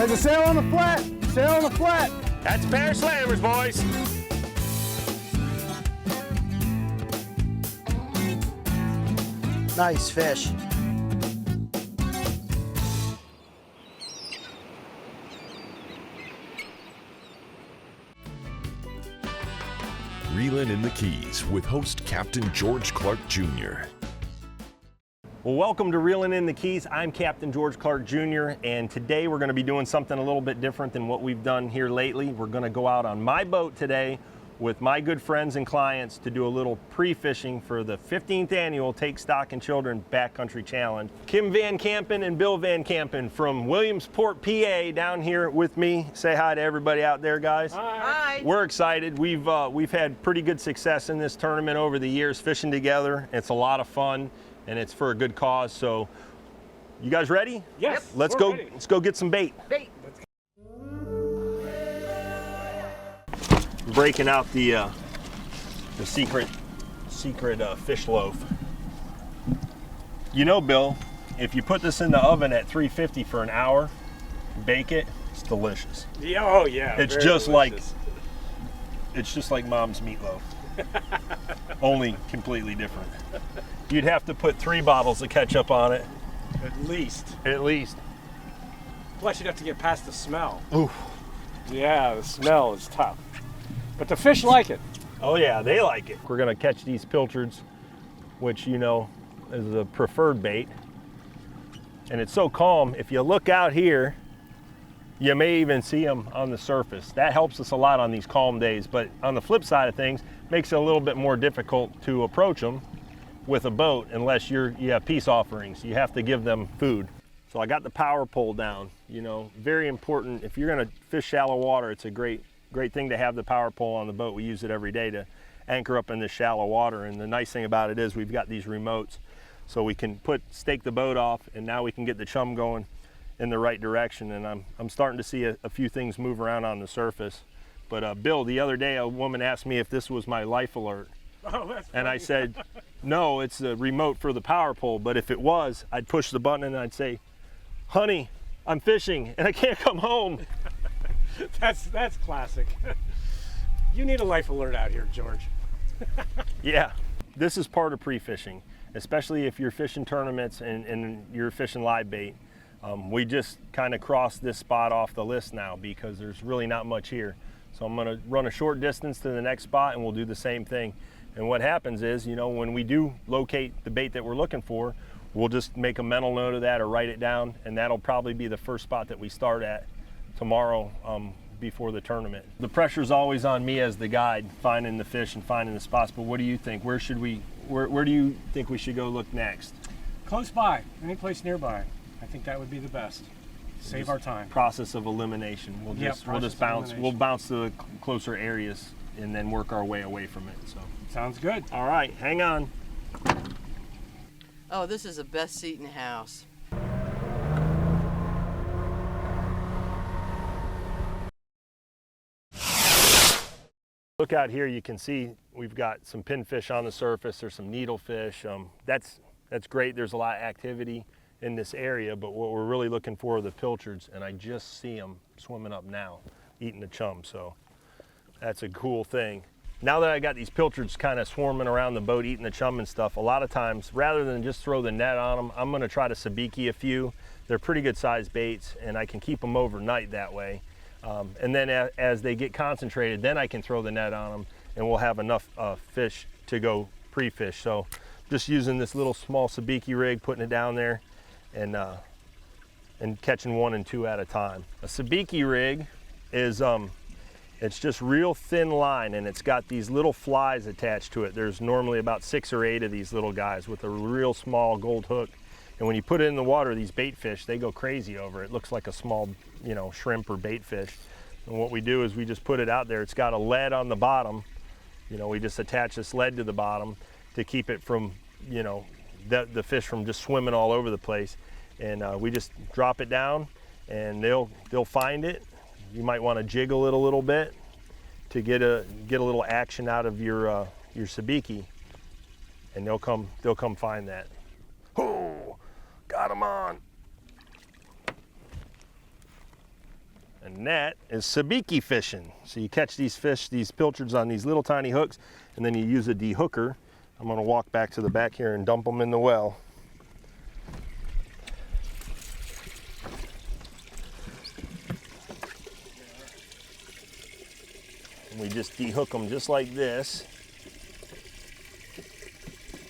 There's a sail on the flat. Sail on the flat. That's a pair of slammers, boys. Nice fish. Reelin' in the Keys with host Captain George Clark Jr. Well, welcome to Reelin' in the Keys. I'm Captain George Clark Jr., and today we're going to be doing something a little bit different than what we've done here lately. We're going to go out on my boat today with my good friends and clients to do a little pre-fishing for the 15th annual Take Stock in Children Backcountry Challenge. Kim Van Campen and Bill Van Campen from Williamsport, PA, down here with me. Say hi to everybody out there, guys. Hi. We're excited. We've had pretty good success in this tournament over the years, fishing together. It's a lot of fun, and it's for a good cause. So, you guys ready? Yes. Let's we're go. ready. Let's go get some bait. Bait. Breaking out the secret fish loaf. You know, Bill, if you put this in the oven at 350 for an hour, bake it, it's delicious. Yeah, oh yeah. It's very just delicious. it's just like Mom's meatloaf, only completely different. You'd have to put 3 bottles of ketchup on it, At least. at least. Plus, you'd have to get past the smell. Ooh. Yeah, the smell is tough. But the fish like it. Oh yeah, they like it. We're gonna catch these pilchards, which you know is the preferred bait. And it's so calm, if you look out here, you may even see them on the surface. That helps us a lot on these calm days, but on the flip side of things, makes it a little bit more difficult to approach them with a boat unless you have peace offerings. You have to give them food. So I got the power pole down, you know, very important. If you're gonna fish shallow water, it's a great thing to have the power pole on the boat. We use it every day to anchor up in this shallow water. And the nice thing about it is we've got these remotes, so we can stake the boat off, and now we can get the chum going in the right direction. And I'm starting to see a few things move around on the surface. But Bill, the other day a woman asked me if this was my life alert. Oh, that's And I said, no, it's the remote for the power pole. But if it was, I'd push the button and I'd say, honey, I'm fishing and I can't come home. That's classic. You need a life alert out here, George. Yeah, this is part of pre-fishing, especially if you're fishing tournaments and you're fishing live bait. We just kind of crossed this spot off the list now because there's really not much here. So I'm gonna run a short distance to the next spot and we'll do the same thing. And what happens is, you know, when we do locate the bait that we're looking for, we'll just make a mental note of that or write it down, and that'll probably be the first spot that we start at tomorrow before the tournament. The pressure's always on me as the guide, finding the fish and finding the spots, but what do you think? Where do you think we should go look next? Close by, any place nearby. I think that would be the best. Save our time. Process of elimination. We'll just bounce to the closer areas and then work our way away from it. So Sounds good. all right, hang on. Oh, this is the best seat in the house. Look out here, you can see we've got some pinfish on the surface. There's some needlefish. That's great. There's a lot of activity in this area, but what we're really looking for are the pilchards, and I just see them swimming up now, eating the chum. So that's a cool thing. Now that I got these pilchards kind of swarming around the boat, eating the chum and stuff, a lot of times, rather than just throw the net on them, I'm gonna try to sabiki a few. They're pretty good sized baits, and I can keep them overnight that way. And then as they get concentrated, then I can throw the net on them, and we'll have enough fish to go pre-fish. So just using this little small sabiki rig, putting it down there, and catching 1 and 2 at a time. A sabiki rig is it's just real thin line, and it's got these little flies attached to it. There's normally about 6 or 8 of these little guys with a real small gold hook. And when you put it in the water, these bait fish, they go crazy over it. It looks like a small, you know, shrimp or bait fish. And what we do is we just put it out there. It's got a lead on the bottom. You know, we just attach this lead to the bottom to keep it from, you know, the fish from just swimming all over the place. And we just drop it down, and they'll find it. You might want to jiggle it a little bit to get a little action out of your sabiki, and they'll come find that. Oh, got him on. And that is sabiki fishing. So you catch these fish, these pilchards on these little tiny hooks, and then you use a dehooker. I'm gonna walk back to the back here and dump them in the well. And we just dehook them just like this.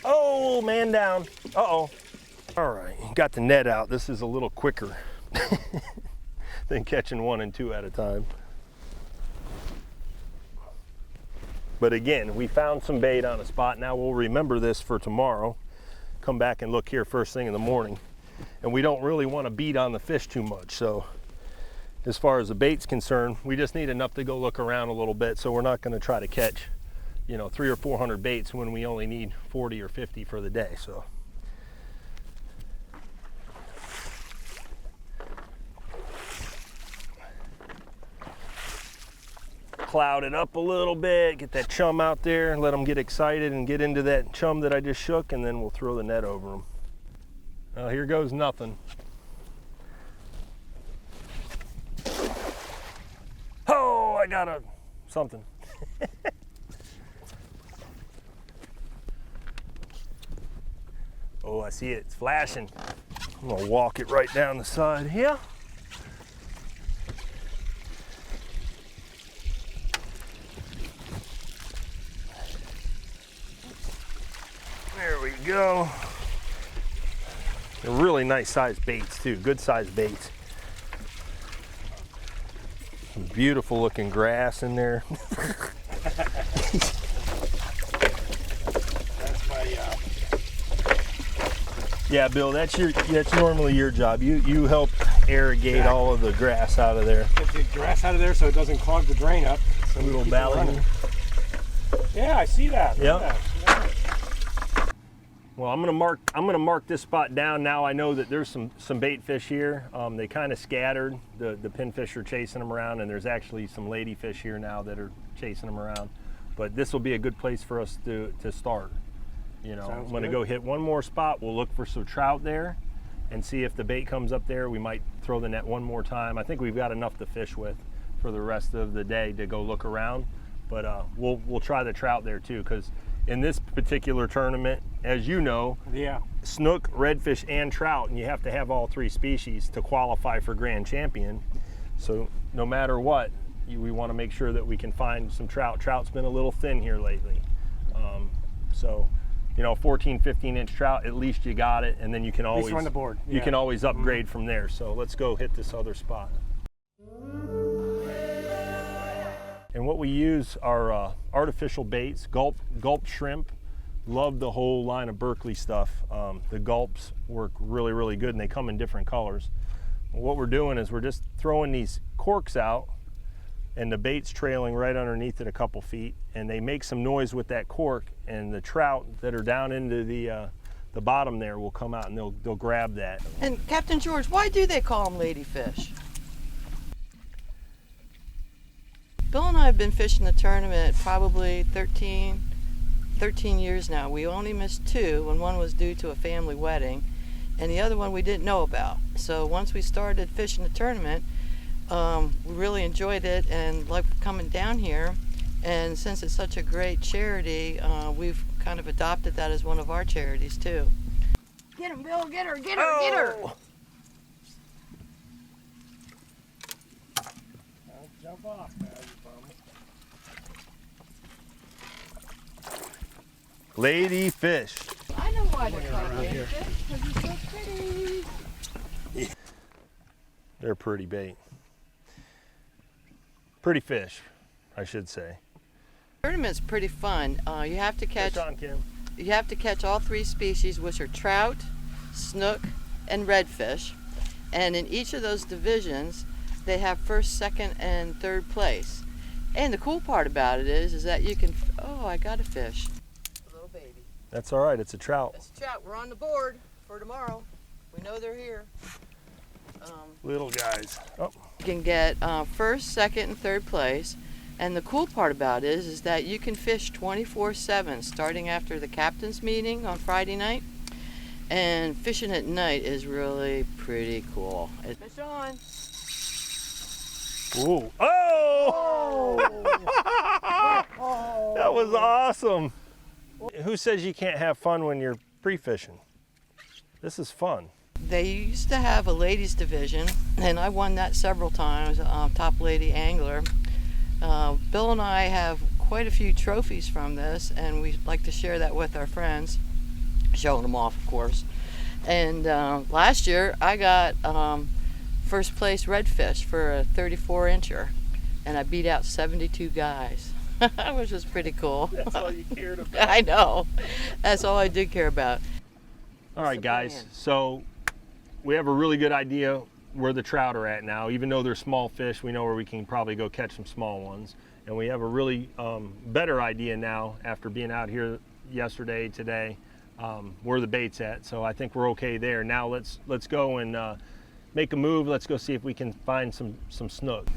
Oh, man down. Uh-oh. All right, got the net out. This is a little quicker than catching 1 and 2 at a time. But again, we found some bait on a spot. Now we'll remember this for tomorrow. Come back and look here first thing in the morning. And we don't really want to beat on the fish too much. So as far as the bait's concerned, we just need enough to go look around a little bit. So we're not going to try to catch, you know, 300 or 400 baits when we only need 40 or 50 for the day. So cloud it up a little bit, get that chum out there, let them get excited and get into that chum that I just shook, and then we'll throw the net over them. Well, here goes nothing. Oh, I got something. Oh, I see it, it's flashing. I'm gonna walk it right down the side here. There we go. They're really nice sized baits too, good sized baits. Some beautiful looking grass in there. That's my, Yeah, Bill, that's normally your job. You help irrigate all of the grass out of there. get the grass out of there so it doesn't clog the drain up. So we Little keep it valley. running. Yeah, I see that. Look Yep. at that. Well, I'm gonna mark this spot down. Now I know that there's some bait fish here. They kind of scattered. The pinfish are chasing them around, and there's actually some ladyfish here now that are chasing them around. But this will be a good place for us to start. You know, Sounds I'm gonna good. go hit one more spot. We'll look for some trout there, and see if the bait comes up there. We might throw the net one more time. I think we've got enough to fish with for the rest of the day to go look around. But we'll try the trout there too, because in this particular tournament, as you know, Yeah. snook, redfish, and trout, and you have to have all 3 species to qualify for grand champion. So no matter what, we want to make sure that we can find some trout. Trout's been a little thin here lately. So, you know, 14, 15-inch trout, at least you got it, and then you can At least always we're on the board. you Yeah. can always upgrade from there. So let's go hit this other spot. And what we use are artificial baits, gulp shrimp. Love the whole line of Berkley stuff. The gulps work really, really good, and they come in different colors. What we're doing is we're just throwing these corks out, and the bait's trailing right underneath it a couple feet, and they make some noise with that cork, and the trout that are down into the bottom there will come out, and they'll grab that. And Captain George, why do they call them ladyfish? Bill and I have been fishing the tournament probably 13 years now. We only missed 2, and one was due to a family wedding, and the other one we didn't know about. So once we started fishing the tournament, we really enjoyed it and liked coming down here. And since it's such a great charity, we've kind of adopted that as one of our charities too. Get him, Bill! Get her! Get her! Get her! Jump off, man. Lady fish. I know why they're called ladyfish, because they're so pretty. They're pretty bait. Pretty fish, I should say. Tournament's pretty fun. You have to catch. Fish on, Kim. You have to catch all 3 species, which are trout, snook, and redfish. And in each of those divisions, they have first, second, and third place. And the cool part about it is that you can. Oh, I got a fish. A little baby. That's all right. It's a trout. That's a trout. We're on the board for tomorrow. We know they're here. Little guys. Oh, You can get first, second, and third place. And the cool part about it is that you can fish 24/7, starting after the captain's meeting on Friday night. And fishing at night is really pretty cool. Fish on. Ooh. Oh! That was awesome. Who says you can't have fun when you're pre-fishing? This is fun. They used to have a ladies division, and I won that several times, top lady angler. Bill and I have quite a few trophies from this, and we like to share that with our friends, showing them off, of course. And last year I got first place redfish for a 34-incher, and I beat out 72 guys, which was pretty cool. That's all you cared about. I know. That's all I did care about. All right, guys. So we have a really good idea where the trout are at now. Even though they're small fish, we know where we can probably go catch some small ones. And we have a really better idea now after being out here yesterday, today, where the bait's at. So I think we're okay there. Now let's go and make a move. Let's go see if we can find some snook.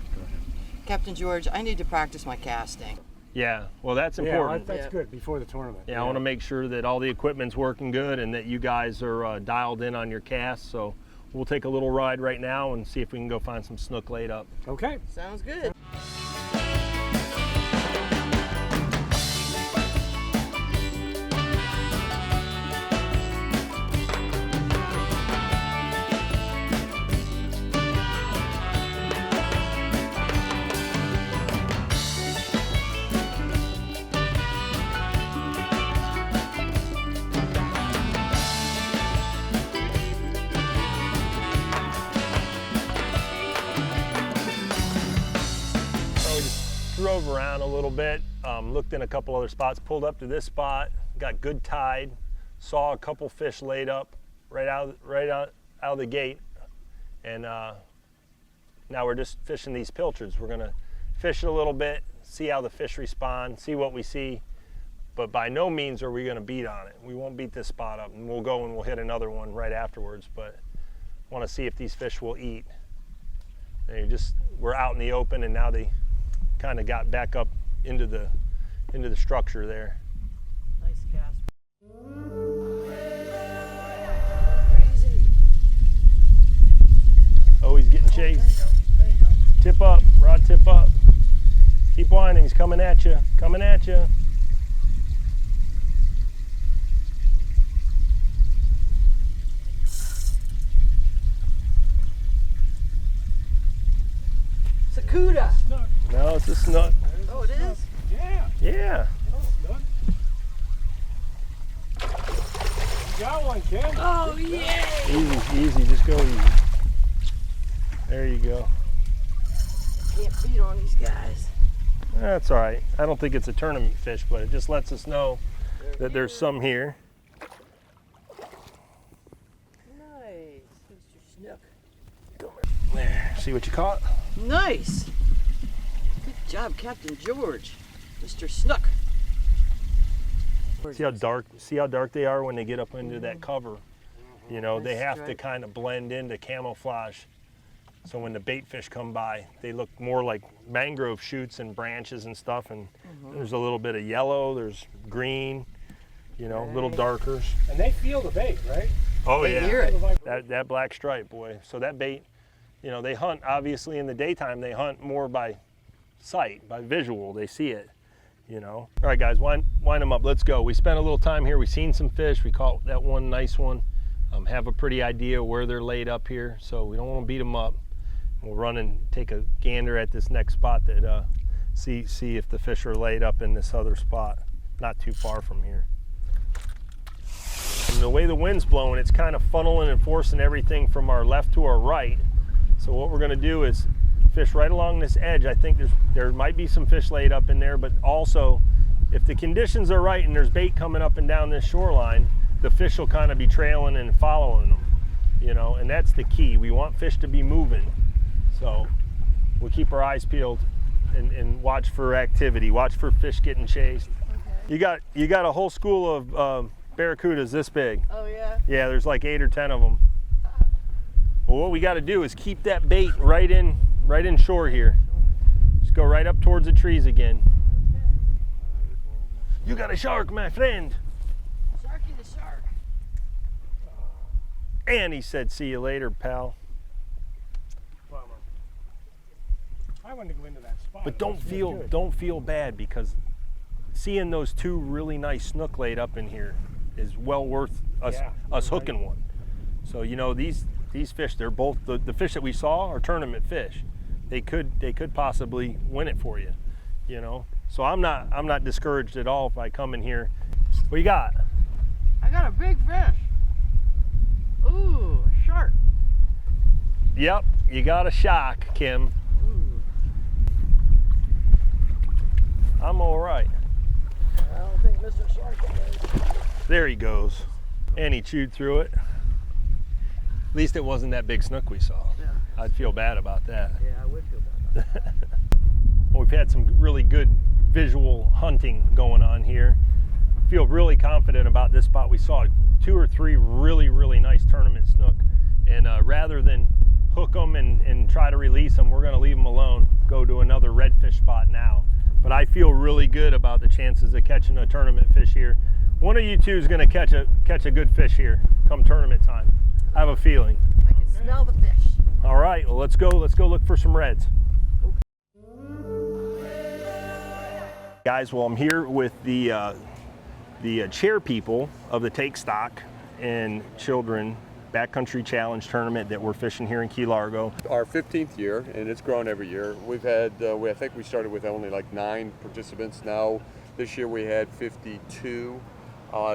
Captain George, I need to practice my casting. Yeah, well, that's important. Yeah, that's good before the tournament. Yeah, I want to make sure that all the equipment's working good and that you guys are dialed in on your cast. So we'll take a little ride right now and see if we can go find some snook laid up. Okay. Sounds good. Drove around a little bit, looked in a couple other spots, pulled up to this spot, got good tide, saw a couple fish laid up right out of the gate, and now we're just fishing these pilchards. We're gonna fish it a little bit, see how the fish respond, see what we see, but by no means are we gonna beat on it. We won't beat this spot up, and we'll go and we'll hit another one right afterwards, but want to see if these fish will eat. We're out in the open, and now they kind of got back up into the structure there. Nice cast. Oh, he's getting chased. Tip up, rod tip up. Keep winding, he's coming at you, coming at you. Sakuda. No, it's a snook. Oh, it is? Yeah. Yeah. You got one, Ken. Oh, yeah. Easy, just go easy. There you go. Can't beat on these guys. That's all right. I don't think it's a tournament fish, but it just lets us know that there's some here. Nice. Mr. Snook. There, see what you caught? Nice. Good job, Captain George. Mr. Snook. See how dark they are when they get up into that cover. You know, they have to stripe. kind of blend into camouflage. So when the bait fish come by, they look more like mangrove shoots and branches and stuff, and there's a little bit of yellow, there's green, you know, little darkers. And they feel the bait, right? Oh They yeah, hear it. that black stripe, boy. So that bait, you know, they hunt, obviously in the daytime, they hunt more by sight, by visual, they see it, you know. All right guys, wind them up, let's go. We spent a little time here, we seen some fish, we caught that one nice one, have a pretty idea where they're laid up here, so we don't want to beat them up. We'll run and take a gander at this next spot that see if the fish are laid up in this other spot, not too far from here. And the way the wind's blowing, it's kind of funneling and forcing everything from our left to our right. So what we're going to do is fish right along this edge. I think there might be some fish laid up in there, but also if the conditions are right and there's bait coming up and down this shoreline, the fish will kind of be trailing and following them, you know, and that's the key. We want fish to be moving. So we'll keep our eyes peeled and watch for activity, watch for fish getting chased. Okay. You got a whole school of barracudas this big. Oh, yeah? Yeah, there's like 8 or 10 of them. Well, what we got to do is keep that bait right in shore here. Just go right up towards the trees again. Okay. You got a shark, my friend. Sharky the shark. And he said, see you later, pal. I wanted to go into that spot. But It looks really good. don't feel bad, because seeing those two really nice snook laid up in here is well worth us Yeah, us you're hooking one. So you know, these fish, they're both the fish that we saw are tournament fish. They could possibly win it for you, you know. So I'm not discouraged at all if I come in here. What you got? I got a big fish. Ooh, a shark. Yep, you got a shock, Kim. Ooh. I'm all right. I don't think Mr. Shark is. There he goes. And he chewed through it. At least it wasn't that big snook we saw. Yeah. I'd feel bad about that. Yeah, I would feel bad about that. Well, we've had some really good visual hunting going on here. Feel really confident about this spot. We saw 2 or 3 really nice tournament snook, and rather than hook them and try to release them, we're going to leave them alone, go to another redfish spot now. But I feel really good about the chances of catching a tournament fish here. One of you two is going to catch a good fish here come tournament time. I have a feeling. I can smell the fish. All right, well, let's go look for some reds. Guys, well, I'm here with the chair people of the Take Stock and Children Backcountry Challenge tournament that we're fishing here in Key Largo. Our 15th year, and it's grown every year. We've had, I think we started with only like 9 participants. Now, this year we had 52.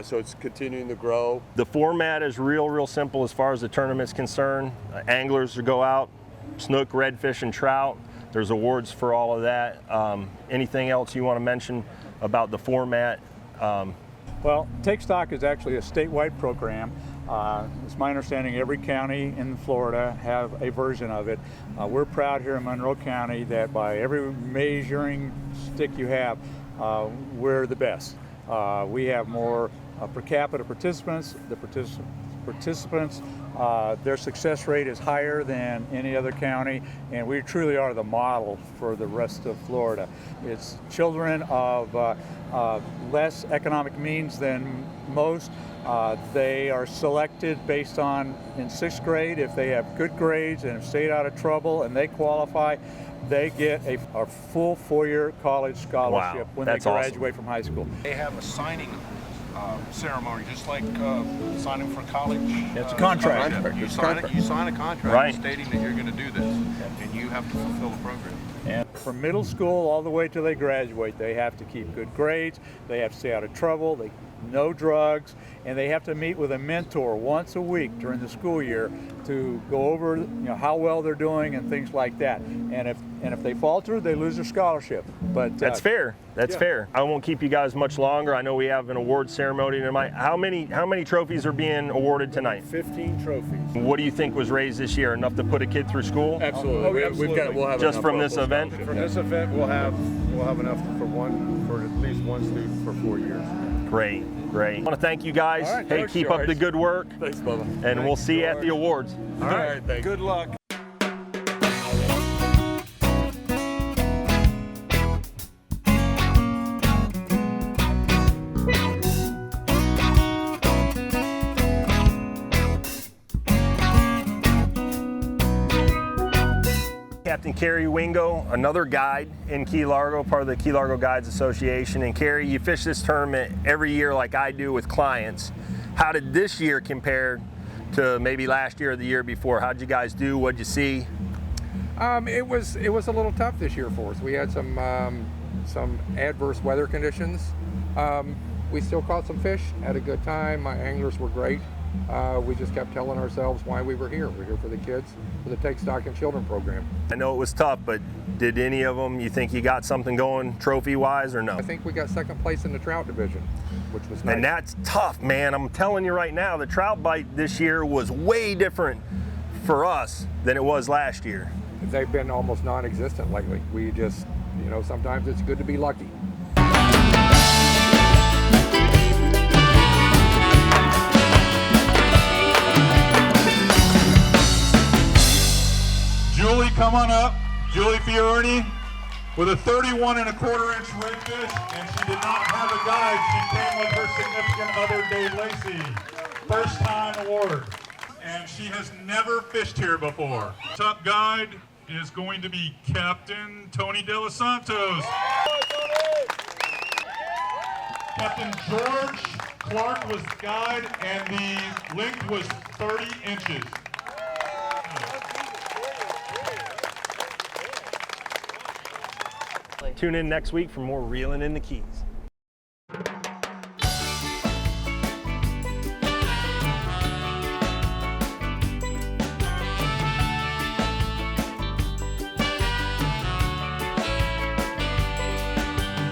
So it's continuing to grow. The format is real simple as far as the tournament's concerned. Anglers go out, snook, redfish, and trout. There's awards for all of that. Anything else you want to mention about the format? Well, Take Stock is actually a statewide program. It's my understanding every county in Florida have a version of it. We're proud here in Monroe County that by every measuring stick you have, we're the best. We have more per capita participants. The participants, their success rate is higher than any other county, and we truly are the model for the rest of Florida. It's children of less economic means than most. They are selected based on, in 6th grade, if they have good grades and have stayed out of trouble and they qualify, they get a full 4-year college scholarship when they that's awesome. graduate from high school. They have a signing ceremony, just like signing for college. It's a contract. You sign a contract Right. stating that you're going to do this, and you have to fulfill the program. And from middle school all the way till they graduate, they have to keep good grades, they have to stay out of trouble, no drugs, and they have to meet with a mentor once a week during the school year to go over, how well they're doing and things like that. And if they falter, they lose their scholarship. But That's fair. That's yeah. fair. I won't keep you guys much longer. I know we have an award ceremony tonight. How many trophies are being awarded tonight? 15 trophies. What do you think was raised this year? Enough to put a kid through school? Absolutely. We'll have Just enough from for a this full event? scholarship. From this event, we'll have enough for at least one student for 4 years. Great. I want to thank you guys. All right, Hey, thanks, keep up George. the good work, Thanks, Bubba. and we'll see you at the awards. All right, thanks. Good luck. Captain Kerry Wingo, another guide in Key Largo, part of the Key Largo Guides Association. And Kerry, you fish this tournament every year like I do with clients. How did this year compare to maybe last year or the year before? How'd you guys do? What'd you see? It was a little tough this year for us. We had some adverse weather conditions. We still caught some fish, had a good time. My anglers were great. We just kept telling ourselves why we were here. We're here for the kids, for the Take Stock and Children program. I know it was tough, but did any of them, you think you got something going trophy-wise or no? I think we got 2nd place in the trout division, which was nice. And that's tough, man. I'm telling you right now, the trout bite this year was way different for us than it was last year. They've been almost non-existent lately. We just, sometimes it's good to be lucky. Julie, come on up. Julie Fiorni with a 31 1/4 inch redfish, and she did not have a guide. She came with her significant other, Dave Lacey. First time award. And she has never fished here before. Top guide, is going to be Captain Tony De Los Santos. Captain George Clark was the guide, and the length was 30 inches. Tune in next week for more Reeling in the Keys.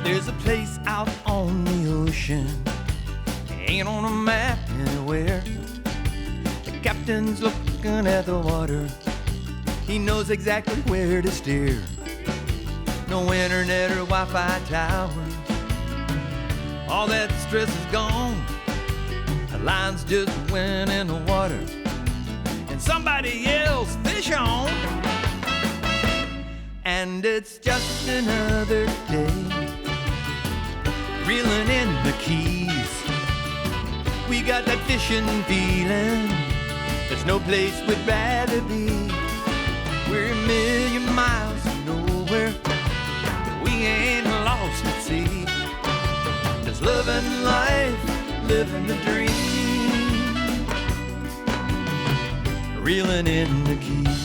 There's a place out on the ocean, ain't on a map anywhere. The captain's looking at the water, he knows exactly where to steer. No internet or Wi-Fi tower, all that stress is gone. The line's just went in the water, and somebody yells, "Fish on!" And it's just another day, reeling in the Keys. We got that fishing feeling, there's no place we'd rather be. We're a million miles from nowhere, but we ain't lost at sea. Just living life, living the dream, reeling in the Keys.